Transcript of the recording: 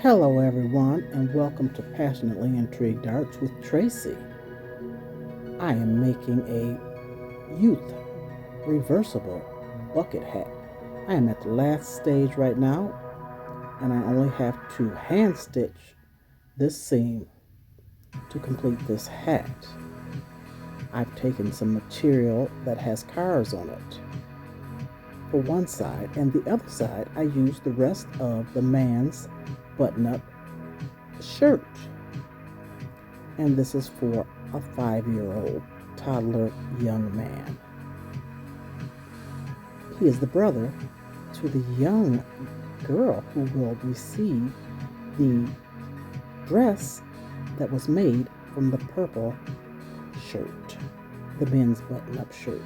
Hello, everyone, and welcome to Passionately Intrigued Arts with Tracy. I am making a youth reversible bucket hat. I am at the last stage right now, and I only have to hand stitch this seam to complete this hat. I've taken some material that has cars on it for one side, and the other side I used the rest of the man's button-up shirt. And this is for a 5-year-old toddler young man. He is the brother to the young girl who will receive the dress that was made from the purple shirt, the men's button-up shirt.